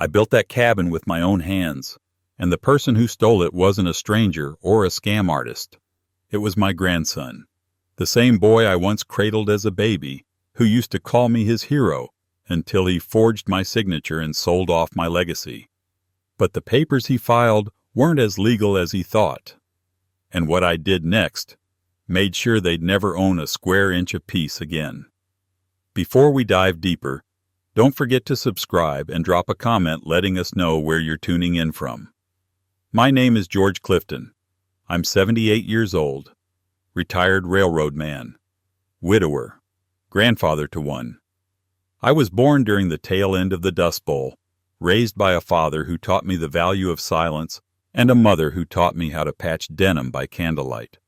I built that cabin with my own hands, and the person who stole it wasn't a stranger or a scam artist. It was my grandson, the same boy I once cradled as a baby, who used to call me his hero until he forged my signature and sold off my legacy. But the papers he filed weren't as legal as he thought. And what I did next made sure they'd never own a square inch of peace again. Before we dive deeper, don't forget to subscribe and drop a comment letting us know where you're tuning in from. My name is George Clifton. I'm 78 years old, retired railroad man, widower, grandfather to one. I was born during the tail end of the Dust Bowl, raised by a father who taught me the value of silence and a mother who taught me how to patch denim by candlelight.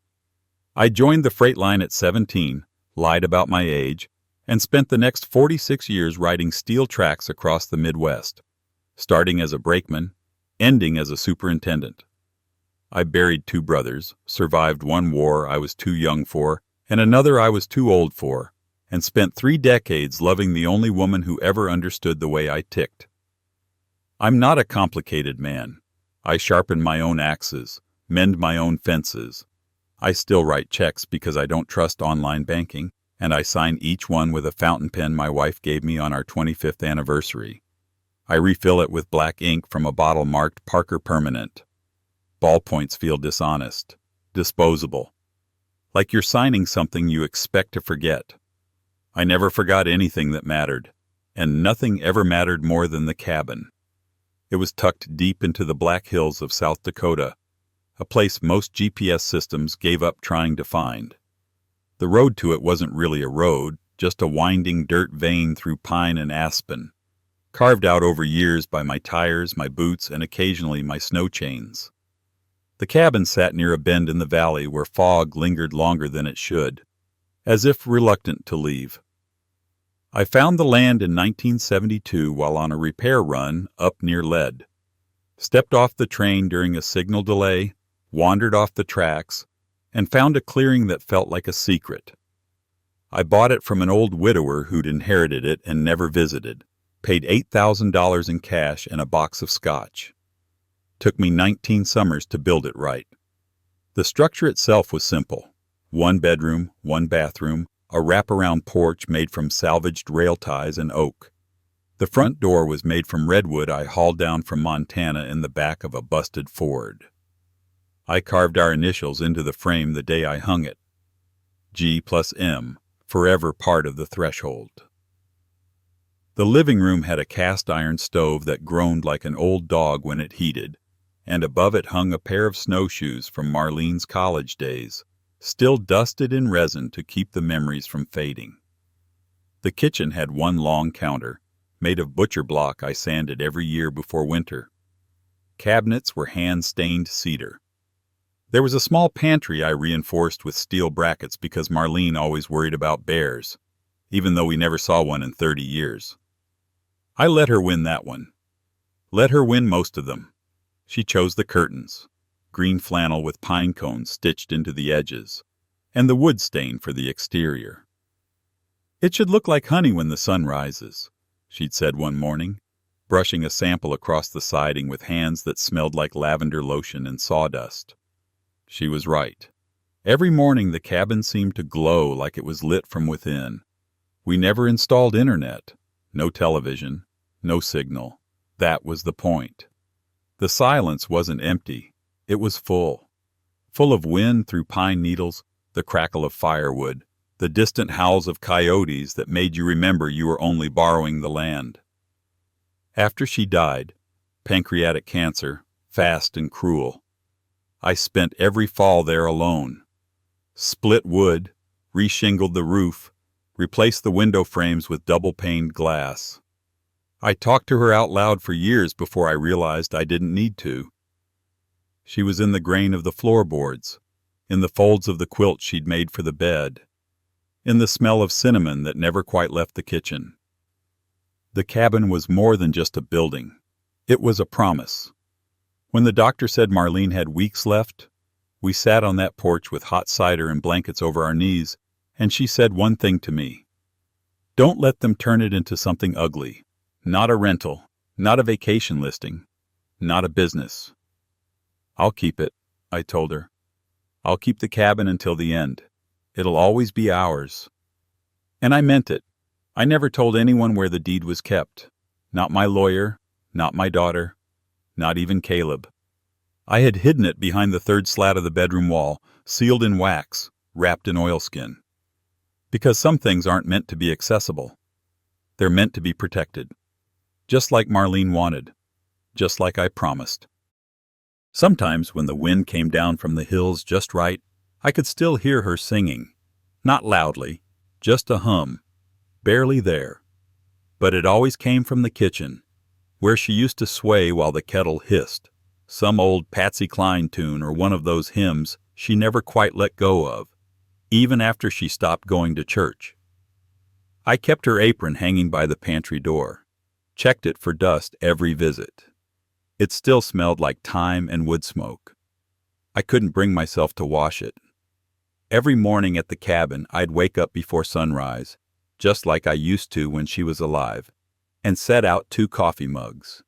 I joined the freight line at 17, lied about my age, and spent the next 46 years riding steel tracks across the Midwest, starting as a brakeman, ending as a superintendent. I buried 2 brothers, survived one war I was too young for, and another I was too old for, and spent 3 decades loving the only woman who ever understood the way I ticked. I'm not a complicated man. I sharpen my own axes, mend my own fences. I still write checks because I don't trust online banking, and I sign each one with a fountain pen my wife gave me on our 25th anniversary. I refill it with black ink from a bottle marked Parker Permanent. Ballpoints feel dishonest, disposable. Like you're signing something you expect to forget. I never forgot anything that mattered, and nothing ever mattered more than the cabin. It was tucked deep into the Black Hills of South Dakota, a place most GPS systems gave up trying to find. The road to it wasn't really a road, just a winding dirt vein through pine and aspen, carved out over years by my tires, my boots, and occasionally my snow chains. The cabin sat near a bend in the valley where fog lingered longer than it should, as if reluctant to leave. I found the land in 1972 while on a repair run up near Lead. Stepped off the train during a signal delay, wandered off the tracks, and found a clearing that felt like a secret. I bought it from an old widower who'd inherited it and never visited, paid $8,000 in cash and a box of scotch. Took me 19 summers to build it right. The structure itself was simple. 1 bedroom, 1 bathroom, a wraparound porch made from salvaged rail ties and oak. The front door was made from redwood I hauled down from Montana in the back of a busted Ford. I carved our initials into the frame the day I hung it. G+M, forever part of the threshold. The living room had a cast iron stove that groaned like an old dog when it heated, and above it hung a pair of snowshoes from Marlene's college days, still dusted in resin to keep the memories from fading. The kitchen had 1 long counter, made of butcher block I sanded every year before winter. Cabinets were hand-stained cedar. There was a small pantry I reinforced with steel brackets because Marlene always worried about bears, even though we never saw one in 30 years. I let her win that one. Let her win most of them. She chose the curtains, green flannel with pine cones stitched into the edges, and the wood stain for the exterior. "It should look like honey when the sun rises," she'd said one morning, brushing a sample across the siding with hands that smelled like lavender lotion and sawdust. She was right. Every morning the cabin seemed to glow like it was lit from within. We never installed internet. No television. No signal. That was the point. The silence wasn't empty. It was full. Full of wind through pine needles, the crackle of firewood, the distant howls of coyotes that made you remember you were only borrowing the land. After she died, pancreatic cancer, fast and cruel, I spent every fall there alone. Split wood, reshingled the roof, replaced the window frames with double-paned glass. I talked to her out loud for years before I realized I didn't need to. She was in the grain of the floorboards, in the folds of the quilt she'd made for the bed, in the smell of cinnamon that never quite left the kitchen. The cabin was more than just a building. It was a promise. When the doctor said Marlene had weeks left, we sat on that porch with hot cider and blankets over our knees, and she said one thing to me. "Don't let them turn it into something ugly. Not a rental. Not a vacation listing. Not a business. I'll keep it, I told her. I'll keep the cabin until the end. It'll always be ours. And I meant it. I never told anyone where the deed was kept. Not my lawyer, not my daughter, not even Caleb. I had hidden it behind the third slat of the bedroom wall, sealed in wax, wrapped in oilskin. Because some things aren't meant to be accessible. They're meant to be protected. Just like Marlene wanted. Just like I promised. Sometimes when the wind came down from the hills just right, I could still hear her singing. Not loudly, just a hum, barely there. But it always came from the kitchen, where she used to sway while the kettle hissed, some old Patsy Cline tune or one of those hymns she never quite let go of, even after she stopped going to church. I kept her apron hanging by the pantry door, checked it for dust every visit. It still smelled like thyme and wood smoke. I couldn't bring myself to wash it. Every morning at the cabin, I'd wake up before sunrise, just like I used to when she was alive, and set out 2 coffee mugs.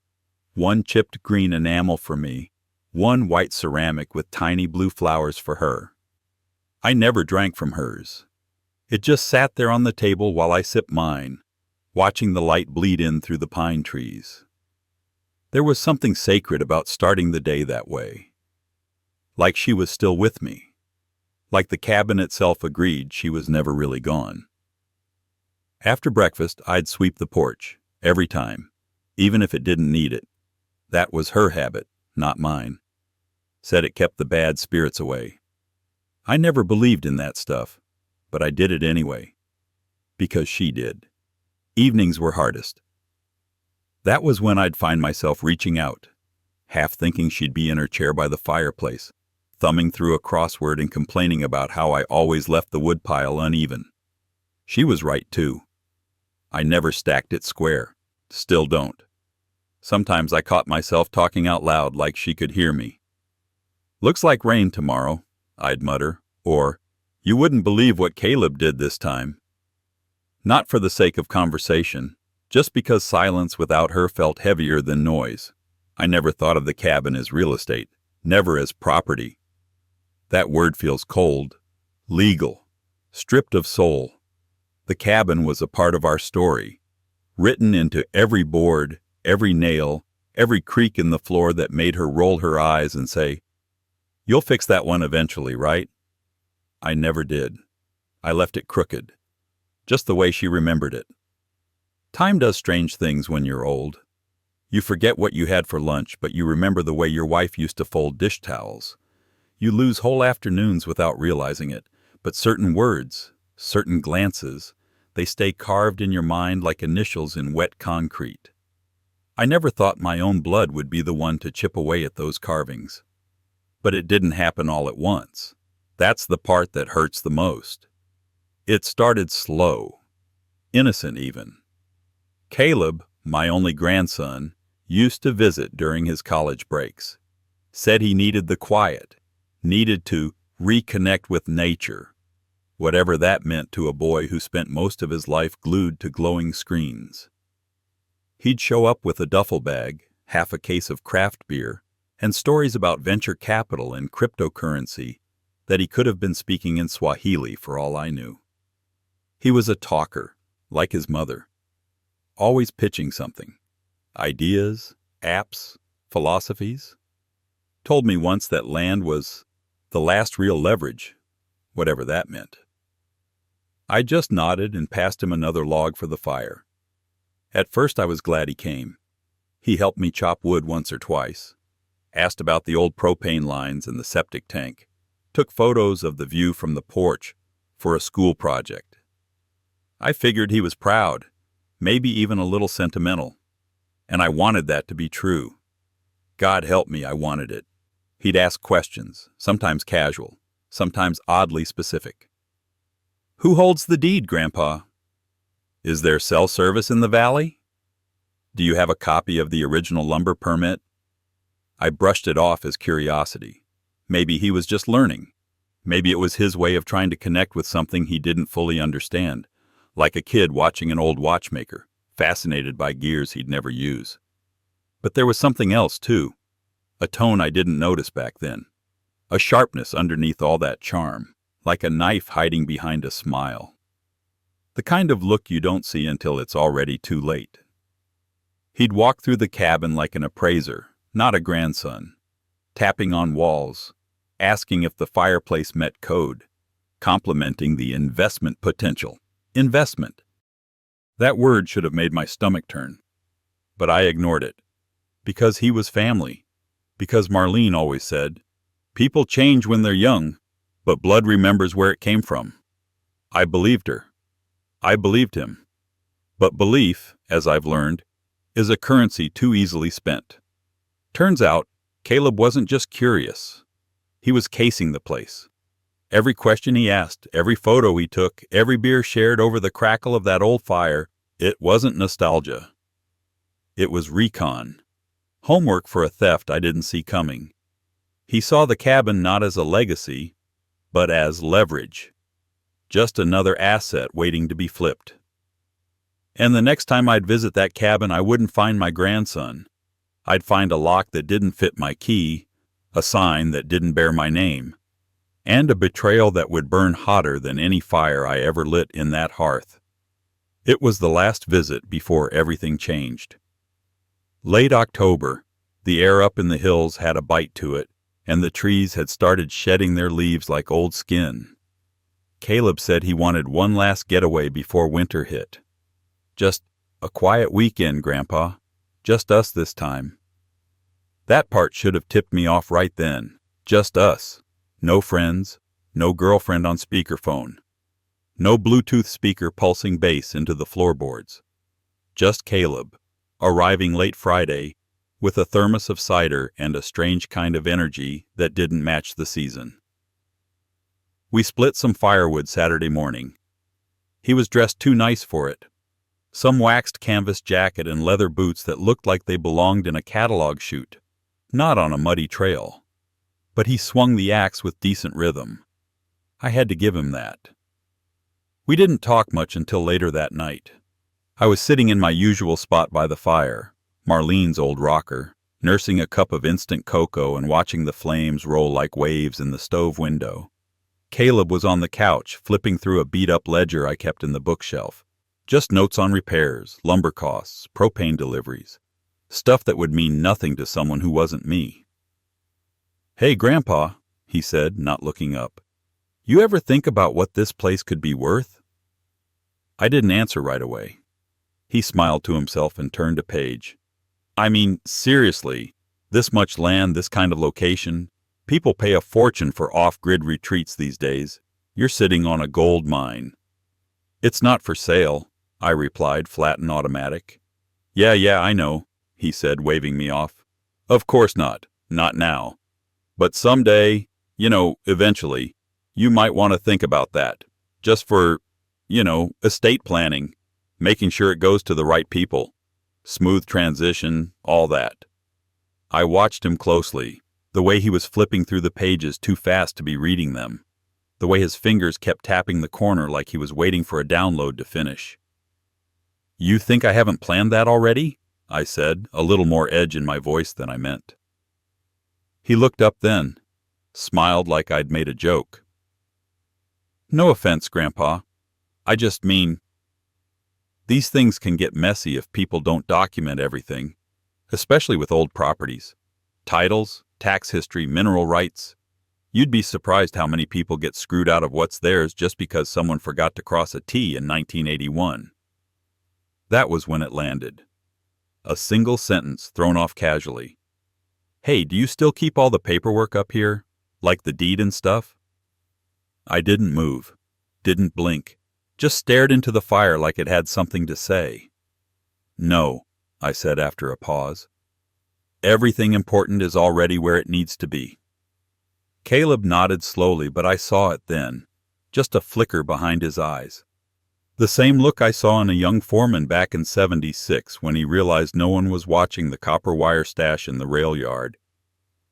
One chipped green enamel for me, one white ceramic with tiny blue flowers for her. I never drank from hers. It just sat there on the table while I sipped mine, watching the light bleed in through the pine trees. There was something sacred about starting the day that way. Like she was still with me. Like the cabin itself agreed she was never really gone. After breakfast, I'd sweep the porch, every time, even if it didn't need it. That was her habit, not mine. Said it kept the bad spirits away. I never believed in that stuff, but I did it anyway. Because she did. Evenings were hardest. That was when I'd find myself reaching out, half thinking she'd be in her chair by the fireplace, thumbing through a crossword and complaining about how I always left the woodpile uneven. She was right, too. I never stacked it square. Still don't. Sometimes I caught myself talking out loud like she could hear me. "Looks like rain tomorrow," I'd mutter, or, "You wouldn't believe what Caleb did this time." Not for the sake of conversation, just because silence without her felt heavier than noise. I never thought of the cabin as real estate, never as property. That word feels cold, legal, stripped of soul. The cabin was a part of our story, written into every board, every nail, every creak in the floor that made her roll her eyes and say, "You'll fix that one eventually, right?" I never did. I left it crooked, just the way she remembered it. Time does strange things when you're old. You forget what you had for lunch, but you remember the way your wife used to fold dish towels. You lose whole afternoons without realizing it, but certain words, certain glances, they stay carved in your mind like initials in wet concrete. I never thought my own blood would be the one to chip away at those carvings. But it didn't happen all at once. That's the part that hurts the most. It started slow, innocent even. Caleb, my only grandson, used to visit during his college breaks. Said he needed the quiet, needed to reconnect with nature, whatever that meant to a boy who spent most of his life glued to glowing screens. He'd show up with a duffel bag, half a case of craft beer, and stories about venture capital and cryptocurrency that he could have been speaking in Swahili for all I knew. He was a talker, like his mother. Always pitching something. Ideas, apps, philosophies. Told me once that land was the last real leverage, whatever that meant. I just nodded and passed him another log for the fire. At first I was glad he came. He helped me chop wood once or twice, asked about the old propane lines and the septic tank, took photos of the view from the porch for a school project. I figured he was proud, maybe even a little sentimental, and I wanted that to be true. God help me, I wanted it. He'd ask questions, sometimes casual, sometimes oddly specific. "Who holds the deed, Grandpa?" "Is there cell service in the valley?" "Do you have a copy of the original lumber permit?" I brushed it off as curiosity. Maybe he was just learning. Maybe it was his way of trying to connect with something he didn't fully understand. Like a kid watching an old watchmaker, fascinated by gears he'd never use. But there was something else, too. A tone I didn't notice back then. A sharpness underneath all that charm, like a knife hiding behind a smile. The kind of look you don't see until it's already too late. He'd walk through the cabin like an appraiser, not a grandson, tapping on walls, asking if the fireplace met code, complimenting the investment potential. Investment. That word should have made my stomach turn. But I ignored it. Because he was family. Because Marlene always said, "People change when they're young, but blood remembers where it came from." I believed her. I believed him. But belief, as I've learned, is a currency too easily spent. Turns out, Caleb wasn't just curious. He was casing the place. Every question he asked, every photo he took, every beer shared over the crackle of that old fire, it wasn't nostalgia. It was recon. Homework for a theft I didn't see coming. He saw the cabin not as a legacy, but as leverage. Just another asset waiting to be flipped. And the next time I'd visit that cabin, I wouldn't find my grandson. I'd find a lock that didn't fit my key, a sign that didn't bear my name, and a betrayal that would burn hotter than any fire I ever lit in that hearth. It was the last visit before everything changed. Late October, the air up in the hills had a bite to it, and the trees had started shedding their leaves like old skin. Caleb said he wanted one last getaway before winter hit. Just a quiet weekend, Grandpa. Just us this time. That part should have tipped me off right then. Just us. No friends, no girlfriend on speakerphone. No Bluetooth speaker pulsing bass into the floorboards. Just Caleb, arriving late Friday, with a thermos of cider and a strange kind of energy that didn't match the season. We split some firewood Saturday morning. He was dressed too nice for it. Some waxed canvas jacket and leather boots that looked like they belonged in a catalog shoot, not on a muddy trail. But he swung the axe with decent rhythm. I had to give him that. We didn't talk much until later that night. I was sitting in my usual spot by the fire, Marlene's old rocker, nursing a cup of instant cocoa and watching the flames roll like waves in the stove window. Caleb was on the couch, flipping through a beat-up ledger I kept in the bookshelf. Just notes on repairs, lumber costs, propane deliveries. Stuff that would mean nothing to someone who wasn't me. "Hey, Grandpa," he said, not looking up. "You ever think about what this place could be worth?" I didn't answer right away. He smiled to himself and turned a page. "I mean, seriously, this much land, this kind of location. People pay a fortune for off-grid retreats these days. You're sitting on a gold mine." "It's not for sale," I replied, flat and automatic. Yeah, I know," he said, waving me off. "Of course not. Not now. But someday, eventually, you might want to think about that. Just for, estate planning, making sure it goes to the right people. Smooth transition, all that." I watched him closely, the way he was flipping through the pages too fast to be reading them, the way his fingers kept tapping the corner like he was waiting for a download to finish. "You think I haven't planned that already?" I said, a little more edge in my voice than I meant. He looked up then, smiled like I'd made a joke. "No offense, Grandpa. I just mean, these things can get messy if people don't document everything, especially with old properties. Titles, tax history, mineral rights. You'd be surprised how many people get screwed out of what's theirs just because someone forgot to cross a T in 1981. That was when it landed. A single sentence thrown off casually. "Hey, do you still keep all the paperwork up here? Like the deed and stuff?" I didn't move, didn't blink, just stared into the fire like it had something to say. "No," I said after a pause. "Everything important is already where it needs to be." Caleb nodded slowly, but I saw it then, just a flicker behind his eyes. The same look I saw in a young foreman back in '76 when he realized no one was watching the copper wire stash in the rail yard.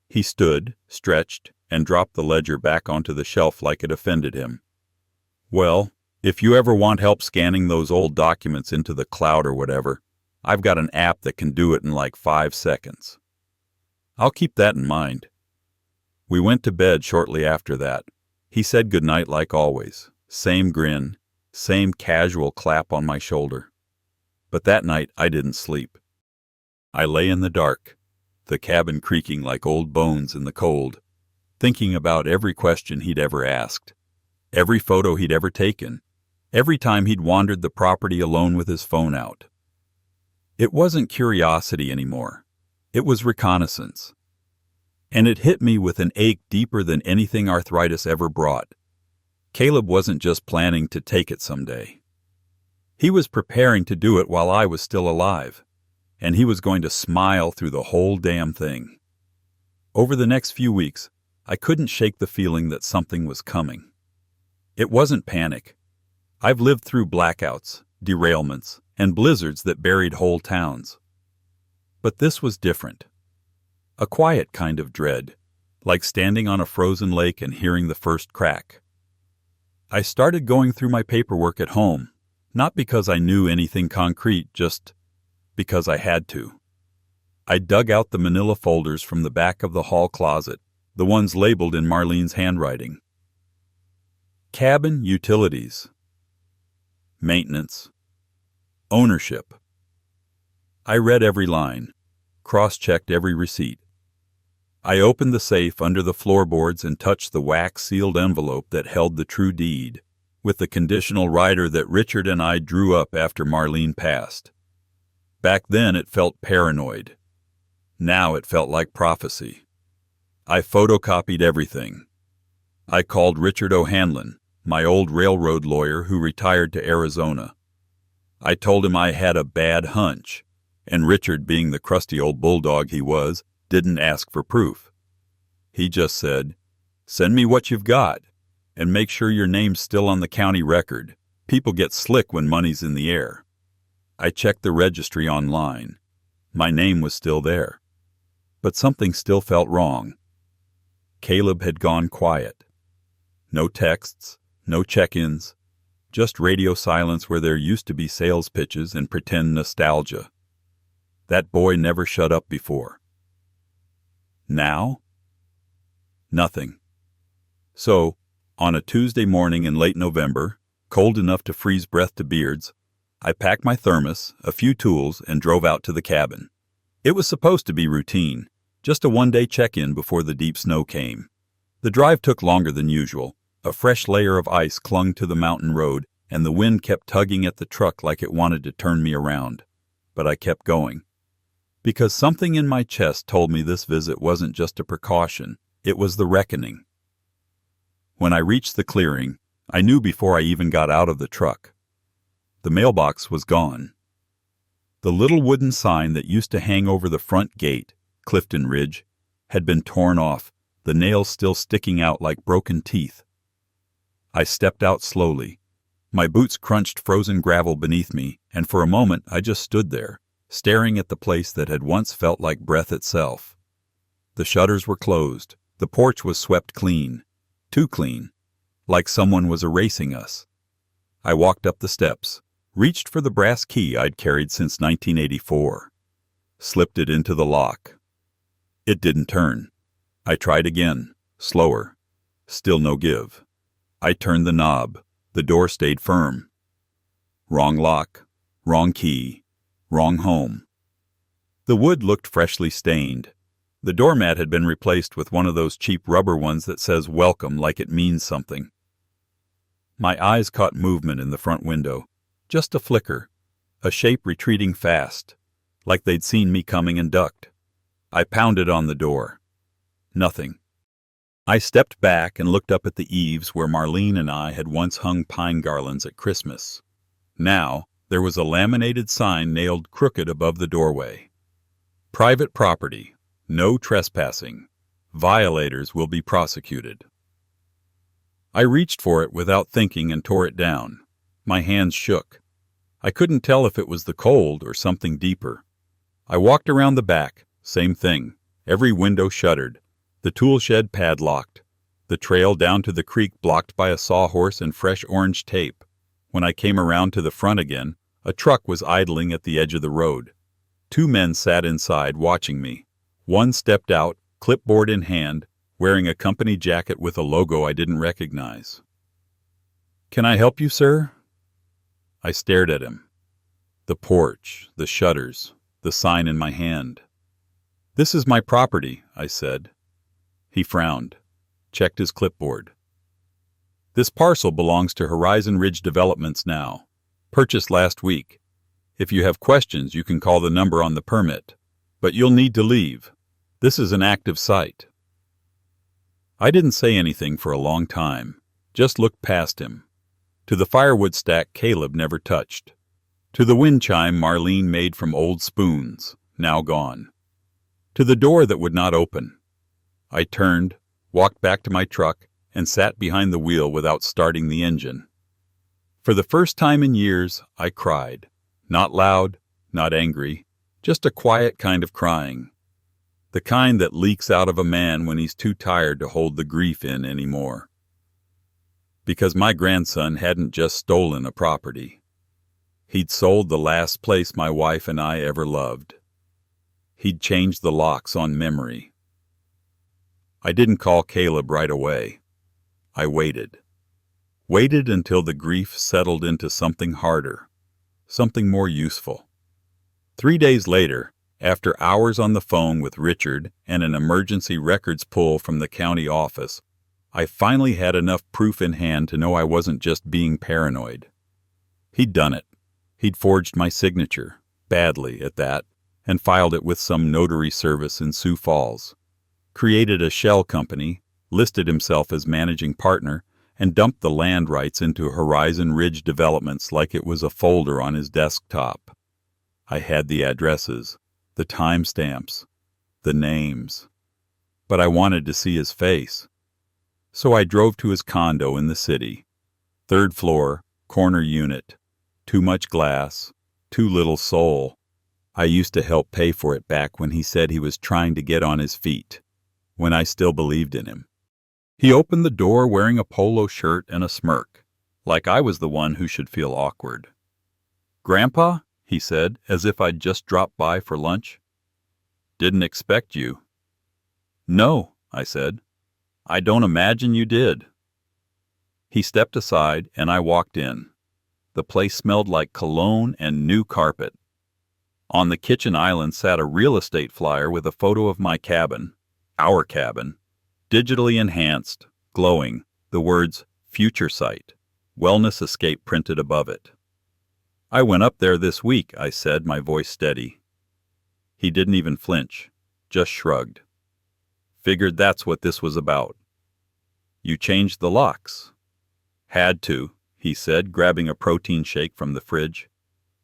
He stood, stretched, and dropped the ledger back onto the shelf like it offended him. "Well, if you ever want help scanning those old documents into the cloud or whatever, I've got an app that can do it in like 5 seconds. I'll keep that in mind. We went to bed shortly after that. He said goodnight like always. Same grin, same casual clap on my shoulder. But that night I didn't sleep. I lay in the dark, the cabin creaking like old bones in the cold, thinking about every question he'd ever asked, every photo he'd ever taken, every time he'd wandered the property alone with his phone out. It wasn't curiosity anymore. It was reconnaissance. And it hit me with an ache deeper than anything arthritis ever brought. Caleb wasn't just planning to take it someday. He was preparing to do it while I was still alive, and he was going to smile through the whole damn thing. Over the next few weeks, I couldn't shake the feeling that something was coming. It wasn't panic. I've lived through blackouts, derailments, and blizzards that buried whole towns. But this was different. A quiet kind of dread, like standing on a frozen lake and hearing the first crack. I started going through my paperwork at home, not because I knew anything concrete, just because I had to. I dug out the manila folders from the back of the hall closet, the ones labeled in Marlene's handwriting. Cabin utilities. Maintenance. Ownership. I read every line, cross-checked every receipt. I opened the safe under the floorboards and touched the wax-sealed envelope that held the true deed, with the conditional rider that Richard and I drew up after Marlene passed. Back then it felt paranoid. Now it felt like prophecy. I photocopied everything. I called Richard O'Hanlon, my old railroad lawyer who retired to Arizona. I told him I had a bad hunch, and Richard, being the crusty old bulldog he was, didn't ask for proof. He just said, "Send me what you've got, and make sure your name's still on the county record. People get slick when money's in the air." I checked the registry online. My name was still there. But something still felt wrong. Caleb had gone quiet. No texts, no check-ins, just radio silence where there used to be sales pitches and pretend nostalgia. That boy never shut up before. Now? Nothing. So, on a Tuesday morning in late November, cold enough to freeze breath to beards, I packed my thermos, a few tools, and drove out to the cabin. It was supposed to be routine, just a one-day check-in before the deep snow came. The drive took longer than usual. A fresh layer of ice clung to the mountain road, and the wind kept tugging at the truck like it wanted to turn me around. But I kept going. Because something in my chest told me this visit wasn't just a precaution, it was the reckoning. When I reached the clearing, I knew before I even got out of the truck. The mailbox was gone. The little wooden sign that used to hang over the front gate, Clifton Ridge, had been torn off, the nails still sticking out like broken teeth. I stepped out slowly. My boots crunched frozen gravel beneath me, and for a moment I just stood there, staring at the place that had once felt like breath itself. The shutters were closed. The porch was swept clean. Too clean. Like someone was erasing us. I walked up the steps, reached for the brass key I'd carried since 1984. Slipped it into the lock. It didn't turn. I tried again, slower. Still no give. I turned the knob. The door stayed firm. Wrong lock, wrong key, wrong home. The wood looked freshly stained. The doormat had been replaced with one of those cheap rubber ones that says welcome like it means something. My eyes caught movement in the front window. Just a flicker. A shape retreating fast, like they'd seen me coming and ducked. I pounded on the door. Nothing. I stepped back and looked up at the eaves where Marlene and I had once hung pine garlands at Christmas. Now, there was a laminated sign nailed crooked above the doorway. Private property. No trespassing. Violators will be prosecuted. I reached for it without thinking and tore it down. My hands shook. I couldn't tell if it was the cold or something deeper. I walked around the back. Same thing. Every window shuttered. The tool shed padlocked. The trail down to the creek blocked by a sawhorse and fresh orange tape. When I came around to the front again, A truck was idling at the edge of the road. Two men sat inside watching me. One stepped out, clipboard in hand, wearing a company jacket with a logo I didn't recognize. "Can I help you, sir?" I stared at him. The porch, the shutters, the sign in my hand. "This is my property," I said. He frowned, checked his clipboard. "This parcel belongs to Horizon Ridge Developments now. Purchased last week. If you have questions, you can call the number on the permit. But you'll need to leave. This is an active site." I didn't say anything for a long time, just looked past him. To the firewood stack Caleb never touched. To the wind chime Marlene made from old spoons, now gone. To the door that would not open. I turned, walked back to my truck, and sat behind the wheel without starting the engine. For the first time in years, I cried. Not loud, not angry, just a quiet kind of crying. The kind that leaks out of a man when he's too tired to hold the grief in anymore. Because my grandson hadn't just stolen a property. He'd sold the last place my wife and I ever loved. He'd changed the locks on memory. I didn't call Caleb right away. I waited. Waited until the grief settled into something harder, something more useful. 3 days later, after hours on the phone with Richard and an emergency records pull from the county office, I finally had enough proof in hand to know I wasn't just being paranoid. He'd done it. He'd forged my signature, badly at that, and filed it with some notary service in Sioux Falls. Created a shell company, listed himself as managing partner, and dumped the land rights into Horizon Ridge Developments like it was a folder on his desktop. I had the addresses, the timestamps, the names. But I wanted to see his face. So I drove to his condo in the city. 3rd floor, corner unit. Too much glass, too little soul. I used to help pay for it back when he said he was trying to get on his feet, when I still believed in him. He opened the door wearing a polo shirt and a smirk, like I was the one who should feel awkward. "Grandpa?" he said, as if I'd just dropped by for lunch. "Didn't expect you." "No," I said. "I don't imagine you did." He stepped aside, and I walked in. The place smelled like cologne and new carpet. On the kitchen island sat a real estate flyer with a photo of my cabin, our cabin, digitally enhanced, glowing, the words "Future Site," Wellness Escape printed above it. "I went up there this week," I said, my voice steady. He didn't even flinch, just shrugged. "Figured that's what this was about." "You changed the locks." "Had to," he said, grabbing a protein shake from the fridge.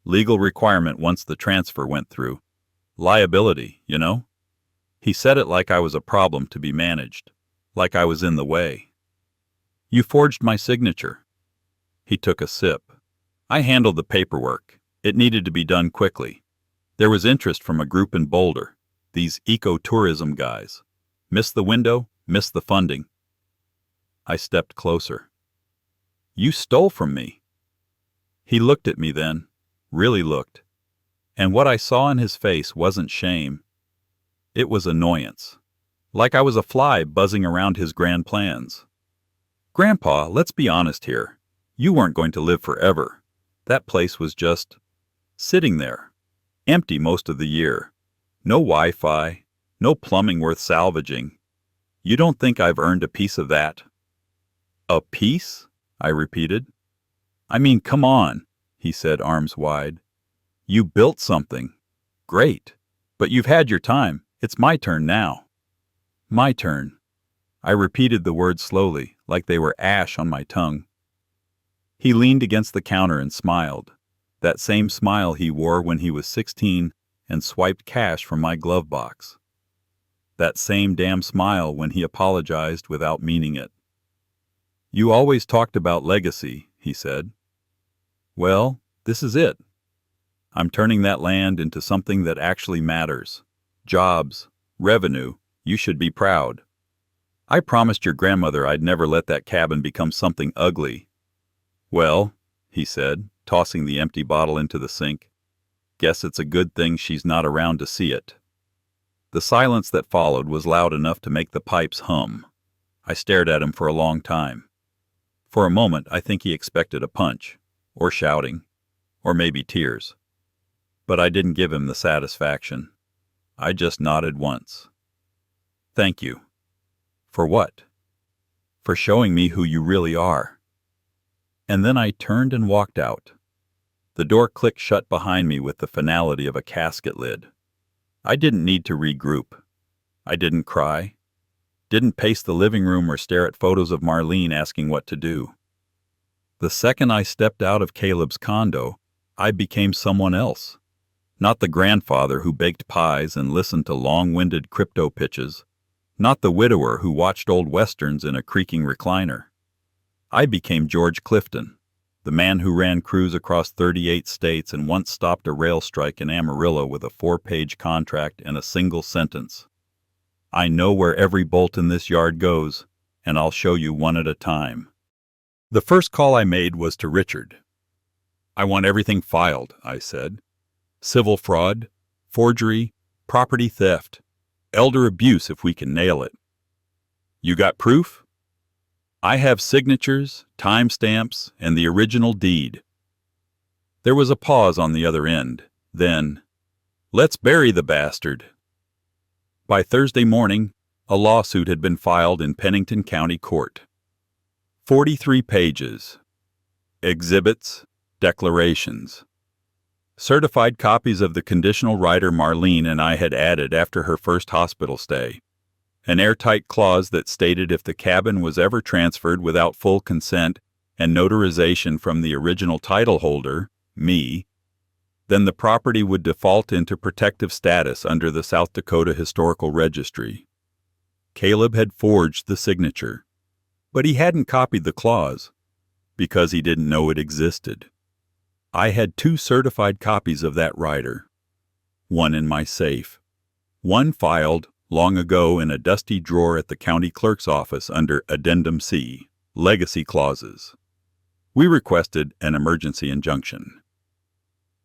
"Legal requirement once the transfer went through. Liability, you know?" He said it like I was a problem to be managed, like I was in the way. "You forged my signature." He took a sip. "I handled the paperwork. It needed to be done quickly. There was interest from a group in Boulder, these ecotourism guys. Missed the window, missed the funding." I stepped closer. "You stole from me." He looked at me then, really looked. And what I saw in his face wasn't shame. It was annoyance. Like I was a fly buzzing around his grand plans. "Grandpa, let's be honest here. You weren't going to live forever. That place was just sitting there, empty most of the year. No Wi-Fi, no plumbing worth salvaging. You don't think I've earned a piece of that?" "A piece?" I repeated. "I mean, come on," he said, arms wide. "You built something. Great. But you've had your time. It's my turn now." "My turn." I repeated the words slowly, like they were ash on my tongue. He leaned against the counter and smiled, that same smile he wore when he was 16 and swiped cash from my glove box. That same damn smile when he apologized without meaning it. "You always talked about legacy," he said. "Well, this is it. I'm turning that land into something that actually matters. Jobs, revenue, you should be proud. I promised your grandmother I'd never let that cabin become something ugly." "Well," he said, tossing the empty bottle into the sink. Guess it's a good thing she's not around to see it. The silence that followed was loud enough to make the pipes hum. I stared at him for a long time. For a moment, I think he expected a punch, or shouting, or maybe tears. But I didn't give him the satisfaction. I just nodded once. Thank you. For what? For showing me who you really are. And then I turned and walked out. The door clicked shut behind me with the finality of a casket lid. I didn't need to regroup. I didn't cry. Didn't pace the living room or stare at photos of Marlene asking what to do. The second I stepped out of Caleb's condo, I became someone else. Not the grandfather who baked pies and listened to long-winded crypto pitches. Not the widower who watched old westerns in a creaking recliner. I became George Clifton, the man who ran crews across 38 states and once stopped a rail strike in Amarillo with a 4-page contract and a single sentence. I know where every bolt in this yard goes, and I'll show you one at a time. The first call I made was to Richard. I want everything filed, I said. Civil fraud, forgery, property theft, elder abuse if we can nail it. You got proof? I have signatures, timestamps, and the original deed. There was a pause on the other end. Then, let's bury the bastard. By Thursday morning, a lawsuit had been filed in Pennington County Court. 43 pages. Exhibits, declarations. Certified copies of the conditional rider Marlene and I had added after her first hospital stay. An airtight clause that stated if the cabin was ever transferred without full consent and notarization from the original title holder, me, then the property would default into protective status under the South Dakota Historical Registry. Caleb had forged the signature, but he hadn't copied the clause because he didn't know it existed. I had 2 certified copies of that rider, one in my safe, one filed long ago in a dusty drawer at the county clerk's office under Addendum C, Legacy Clauses. We requested an emergency injunction.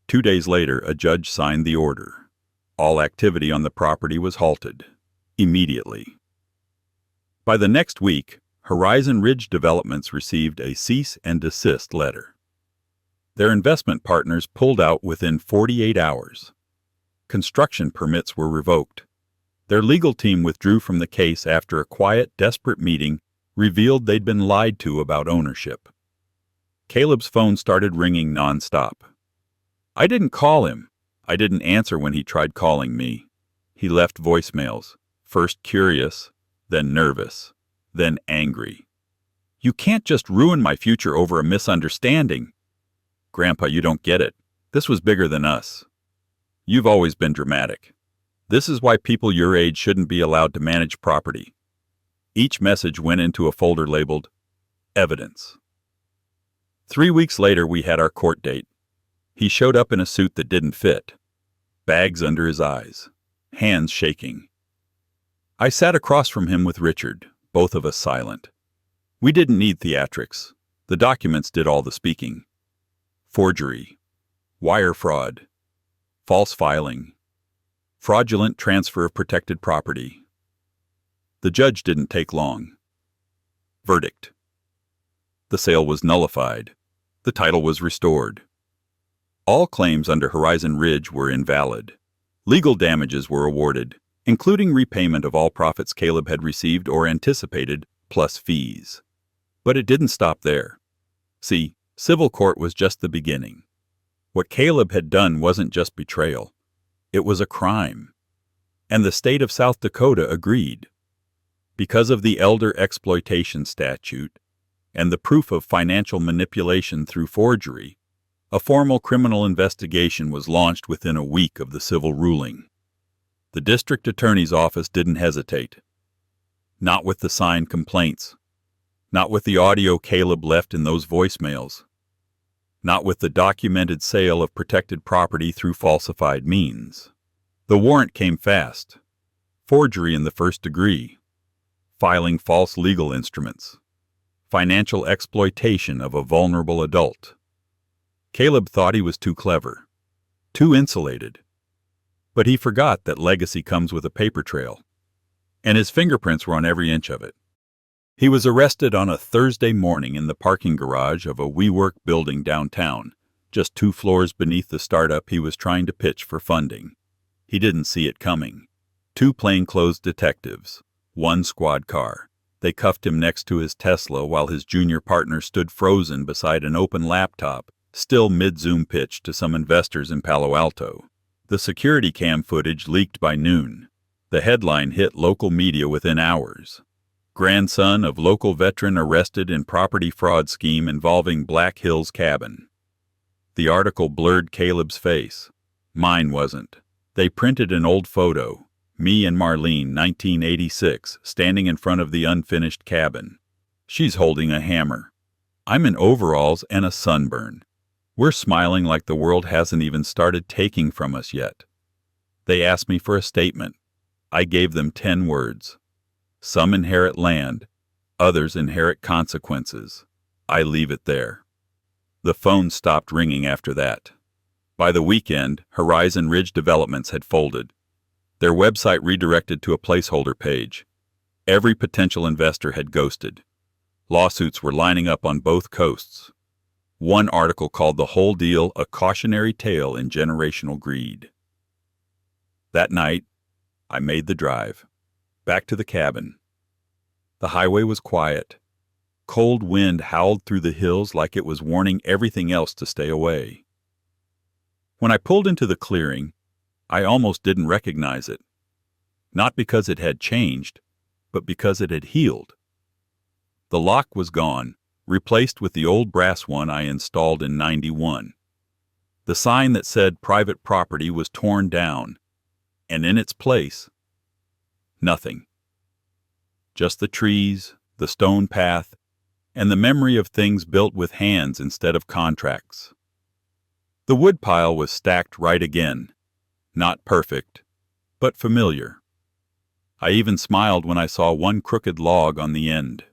2 days later, a judge signed the order. All activity on the property was halted, immediately. By the next week, Horizon Ridge Developments received a cease and desist letter. Their investment partners pulled out within 48 hours. Construction permits were revoked. Their legal team withdrew from the case after a quiet, desperate meeting revealed they'd been lied to about ownership. Caleb's phone started ringing nonstop. I didn't call him. I didn't answer when he tried calling me. He left voicemails, first curious, then nervous, then angry. You can't just ruin my future over a misunderstanding. Grandpa, you don't get it. This was bigger than us. You've always been dramatic. This is why people your age shouldn't be allowed to manage property. Each message went into a folder labeled Evidence. 3 weeks later, we had our court date. He showed up in a suit that didn't fit, bags under his eyes, hands shaking. I sat across from him with Richard, both of us silent. We didn't need theatrics. The documents did all the speaking. Forgery, wire fraud, false filing, fraudulent transfer of protected property. The judge didn't take long. Verdict. The sale was nullified. The title was restored. All claims under Horizon Ridge were invalid. Legal damages were awarded, including repayment of all profits Caleb had received or anticipated, plus fees. But it didn't stop there. See, civil court was just the beginning. What Caleb had done wasn't just betrayal. It was a crime. And the state of South Dakota agreed. Because of the elder exploitation statute and the proof of financial manipulation through forgery, a formal criminal investigation was launched within a week of the civil ruling. The district attorney's office didn't hesitate. Not with the signed complaints. Not with the audio Caleb left in those voicemails. Not with the documented sale of protected property through falsified means. The warrant came fast. Forgery in the first degree. Filing false legal instruments. Financial exploitation of a vulnerable adult. Caleb thought he was too clever, too insulated. But he forgot that legacy comes with a paper trail, and his fingerprints were on every inch of it. He was arrested on a Thursday morning in the parking garage of a WeWork building downtown, just 2 floors beneath the startup he was trying to pitch for funding. He didn't see it coming. 2 plainclothes detectives, 1 squad car. They cuffed him next to his Tesla while his junior partner stood frozen beside an open laptop, still mid-Zoom pitch to some investors in Palo Alto. The security cam footage leaked by noon. The headline hit local media within hours. Grandson of local veteran arrested in property fraud scheme involving Black Hills cabin. The article blurred Caleb's face. Mine wasn't. They printed an old photo, me and Marlene, 1986, standing in front of the unfinished cabin. She's holding a hammer. I'm in overalls and a sunburn. We're smiling like the world hasn't even started taking from us yet. They asked me for a statement. I gave them 10 words. Some inherit land, others inherit consequences. I leave it there. The phone stopped ringing after that. By the weekend, Horizon Ridge Developments had folded. Their website redirected to a placeholder page. Every potential investor had ghosted. Lawsuits were lining up on both coasts. One article called the whole deal a cautionary tale in generational greed. That night, I made the drive, back to the cabin. The highway was quiet. Cold wind howled through the hills like it was warning everything else to stay away. When I pulled into the clearing, I almost didn't recognize it. Not because it had changed, but because it had healed. The lock was gone, replaced with the old brass one I installed in '91. The sign that said private property was torn down, and in its place, nothing. Just the trees, the stone path, and the memory of things built with hands instead of contracts. The woodpile was stacked right again, not perfect, but familiar. I even smiled when I saw one crooked log on the end.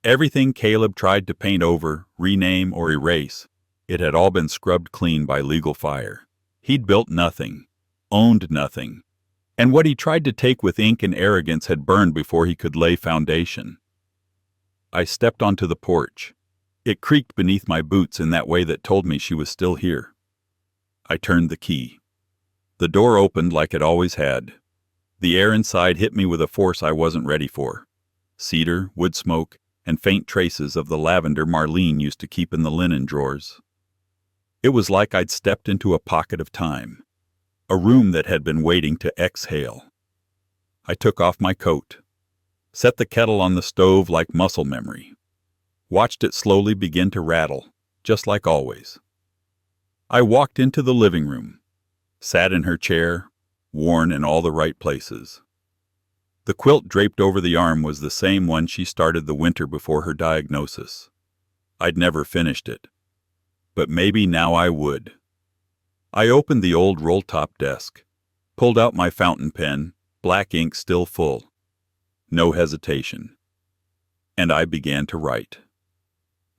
Everything Caleb tried to paint over, rename, or erase, it had all been scrubbed clean by legal fire. He'd built nothing, owned nothing, and what he tried to take with ink and arrogance had burned before he could lay foundation. I stepped onto the porch. It creaked beneath my boots in that way that told me she was still here. I turned the key. The door opened like it always had. The air inside hit me with a force I wasn't ready for. Cedar, wood smoke, and faint traces of the lavender Marlene used to keep in the linen drawers. It was like I'd stepped into a pocket of time, a room that had been waiting to exhale. I took off my coat, set the kettle on the stove like muscle memory, watched it slowly begin to rattle, just like always. I walked into the living room, sat in her chair, worn in all the right places. The quilt draped over the arm was the same one she started the winter before her diagnosis. I'd never finished it, but maybe now I would. I opened the old roll-top desk, pulled out my fountain pen, black ink still full. No hesitation. And I began to write.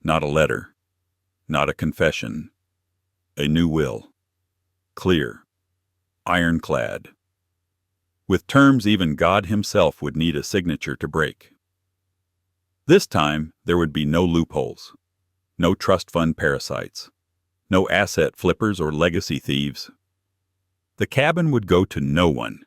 Not a letter, not a confession, a new will. Clear, ironclad, with terms even God himself would need a signature to break. This time, there would be no loopholes, no trust fund parasites, no asset flippers or legacy thieves. The cabin would go to no one.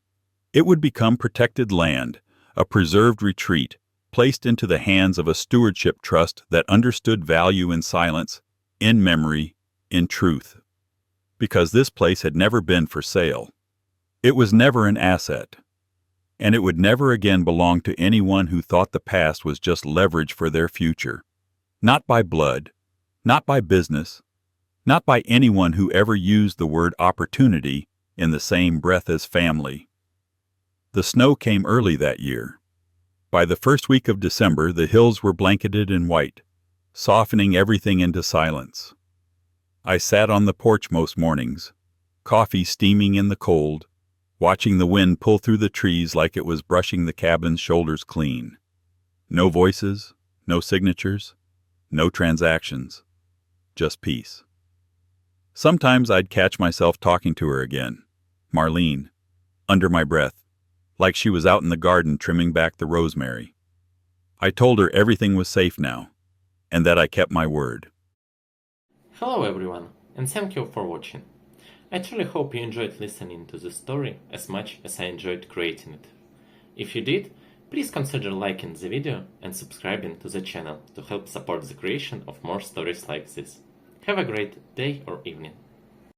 It would become protected land, a preserved retreat, placed into the hands of a stewardship trust that understood value in silence, in memory, in truth. Because this place had never been for sale. It was never an asset. And it would never again belong to anyone who thought the past was just leverage for their future. Not by blood, not by business, not by anyone who ever used the word opportunity in the same breath as family. The snow came early that year. By the first week of December, the hills were blanketed in white, softening everything into silence. I sat on the porch most mornings, coffee steaming in the cold, watching the wind pull through the trees like it was brushing the cabin's shoulders clean. No voices, no signatures, no transactions, just peace. Sometimes I'd catch myself talking to her again, Marlene, under my breath, like she was out in the garden trimming back the rosemary. I told her everything was safe now, and that I kept my word. Hello everyone, and thank you for watching. I truly hope you enjoyed listening to this story as much as I enjoyed creating it. If you did, please consider liking the video and subscribing to the channel to help support the creation of more stories like this. Have a great day or evening.